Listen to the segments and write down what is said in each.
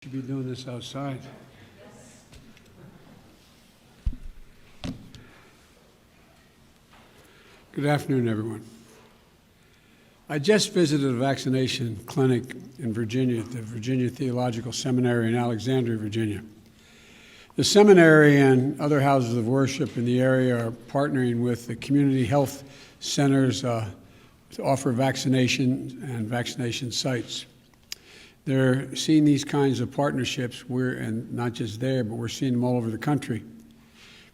Should be doing this outside. Good afternoon, everyone. I just visited a vaccination clinic in Virginia at the Virginia Theological Seminary in Alexandria, Virginia. The seminary and other houses of worship in the area are partnering with the community health centers to offer vaccination and vaccination sites. They're seeing these kinds of partnerships, and not just there, but we're seeing them all over the country.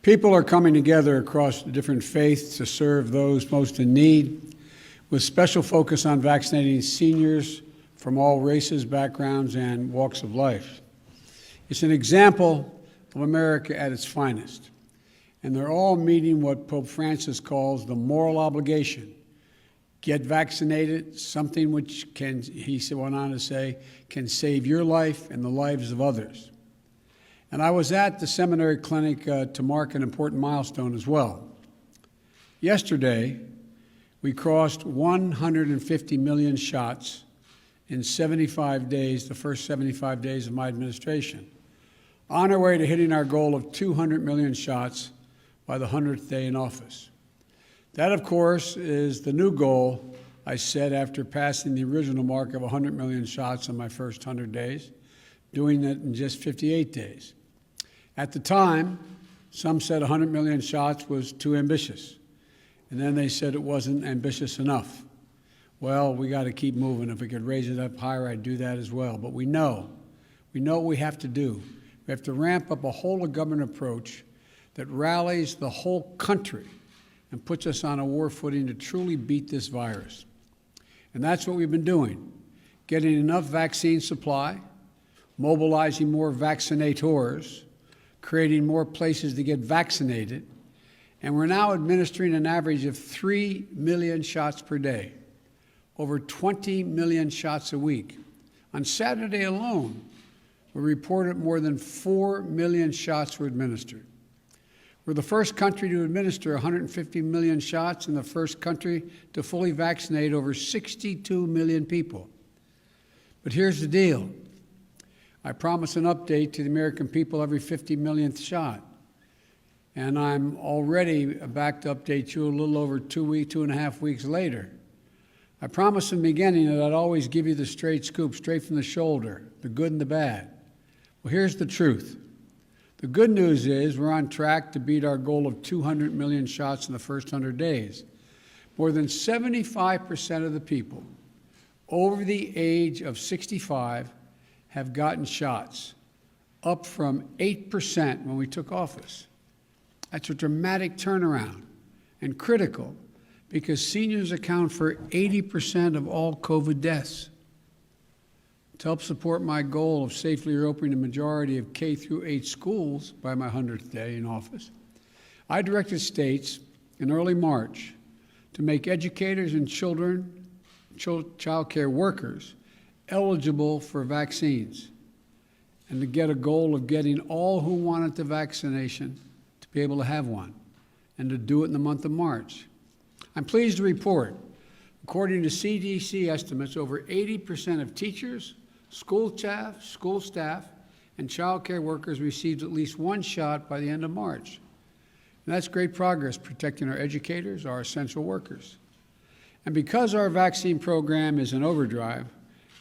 People are coming together across different faiths to serve those most in need, with special focus on vaccinating seniors from all races, backgrounds, and walks of life. It's an example of America at its finest, and they're all meeting what Pope Francis calls the moral obligation. Get vaccinated, something which can, he went on to say, can save your life and the lives of others. And I was at the seminary clinic to mark an important milestone as well. Yesterday, we crossed 150 million shots in 75 days, the first 75 days of my administration, on our way to hitting our goal of 200 million shots by the 100th day in office. That, of course, is the new goal I set after passing the original mark of 100 million shots in my first 100 days, doing that in just 58 days. At the time, some said 100 million shots was too ambitious, and then they said it wasn't ambitious enough. Well, we got to keep moving. If we could raise it up higher, I'd do that as well. But we know what we have to do. We have to ramp up a whole-of-government approach that rallies the whole country and puts us on a war footing to truly beat this virus. And that's what we've been doing, getting enough vaccine supply, mobilizing more vaccinators, creating more places to get vaccinated, and we're now administering an average of 3 million shots per day, over 20 million shots a week. On Saturday alone, we reported more than 4 million shots were administered. We're the first country to administer 150 million shots and the first country to fully vaccinate over 62 million people. But here's the deal. I promise an update to the American people every 50 millionth shot. And I'm already back to update you a little over 2.5 weeks later. I promised in the beginning that I'd always give you the straight scoop, straight from the shoulder, the good and the bad. Well, here's the truth. The good news is we're on track to beat our goal of 200 million shots in the first 100 days. More than 75% of the people over the age of 65 have gotten shots, up from 8% when we took office. That's a dramatic turnaround and critical because seniors account for 80% of all COVID deaths. To help support my goal of safely reopening the majority of K through 8 schools by my 100th day in office, I directed states in early March to make educators and child care workers eligible for vaccines and to get a goal of getting all who wanted the vaccination to be able to have one and to do it in the month of March. I'm pleased to report, according to CDC estimates, over 80% of teachers, school staff, and child care workers received at least one shot by the end of March. And that's great progress protecting our educators, our essential workers. And because our vaccine program is in overdrive,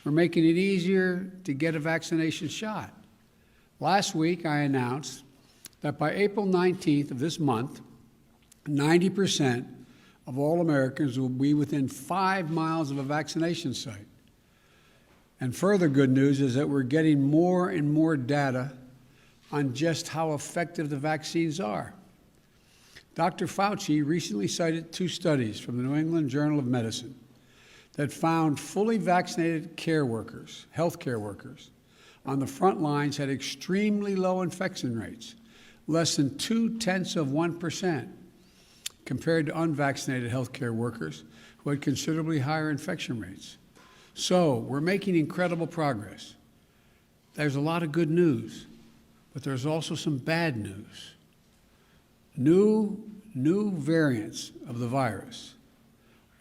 we're making it easier to get a vaccination shot. Last week, I announced that by April 19th of this month, 90% of all Americans will be within 5 miles of a vaccination site. And further good news is that we're getting more and more data on just how effective the vaccines are. Dr. Fauci recently cited 2 studies from the New England Journal of Medicine that found fully vaccinated care workers, healthcare workers, on the front lines had extremely low infection rates, less than 0.2%, compared to unvaccinated healthcare workers who had considerably higher infection rates. So we're making incredible progress. There's a lot of good news, but there's also some bad news. New variants of the virus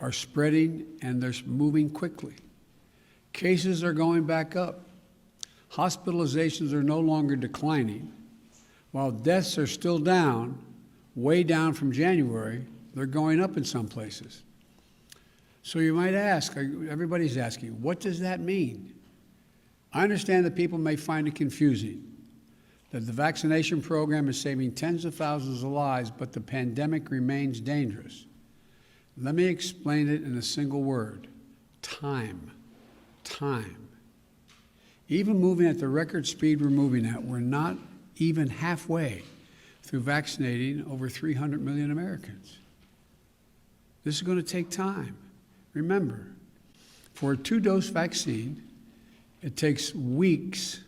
are spreading and they're moving quickly. Cases are going back up. Hospitalizations are no longer declining. While deaths are still down, way down from January, they're going up in some places. So you might ask, everybody's asking, what does that mean? I understand that people may find it confusing, that the vaccination program is saving tens of thousands of lives, but the pandemic remains dangerous. Let me explain it in a single word: time. Time. Even moving at the record speed we're moving at, we're not even halfway through vaccinating over 300 million Americans. This is going to take time. Remember, for a 2-dose vaccine, it takes weeks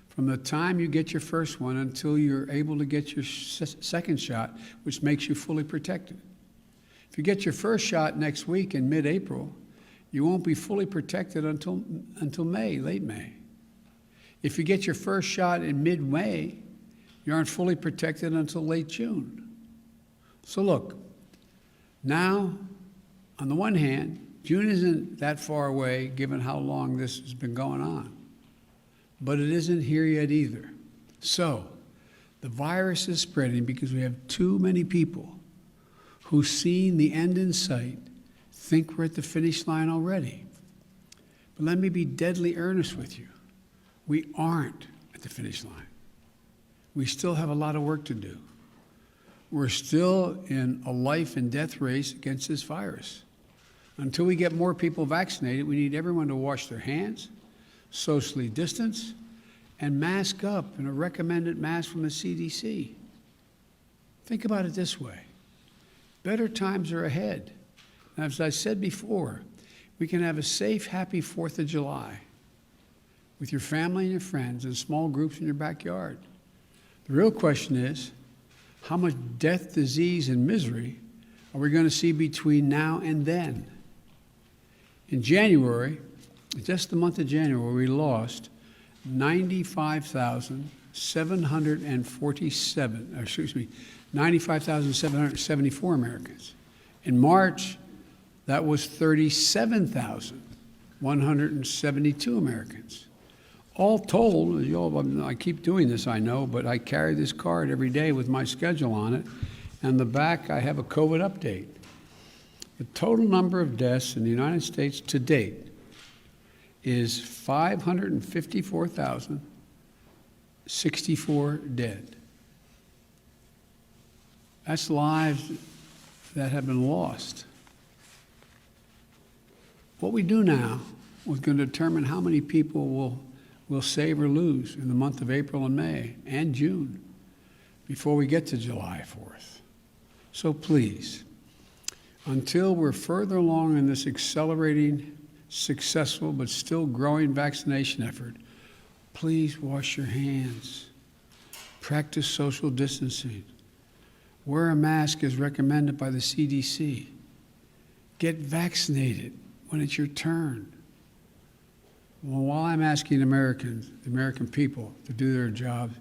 from the time you get your first one until you're able to get your second shot, which makes you fully protected. If you get your first shot next week in mid-April, you won't be fully protected until May, late May. If you get your first shot in mid-May, you aren't fully protected until late June. So look, now, on the one hand, June isn't that far away given how long this has been going on, but it isn't here yet either. So the virus is spreading because we have too many people who, seeing the end in sight, think we're at the finish line already. But let me be deadly earnest with you. We aren't at the finish line. We still have a lot of work to do. We're still in a life and death race against this virus. Until we get more people vaccinated, we need everyone to wash their hands, socially distance, and mask up in a recommended mask from the CDC. Think about it this way. Better times are ahead. And as I said before, we can have a safe, happy 4th of July with your family and your friends in small groups in your backyard. The real question is, how much death, disease, and misery are we going to see between now and then? In January, just the month of January, we lost 95,774 Americans. In March, that was 37,172 Americans. All told, I keep doing this, I know, but I carry this card every day with my schedule on it. And the back, I have a COVID update. The total number of deaths in the United States to date is 554,064 dead. That's lives that have been lost. What we do now is going to determine how many people we'll save or lose in the month of April and May and June before we get to July 4th. So please, until we're further along in this accelerating, successful, but still growing vaccination effort, please wash your hands, practice social distancing, wear a mask as recommended by the CDC, get vaccinated when it's your turn. Well, while I'm asking Americans, the American people, to do their jobs,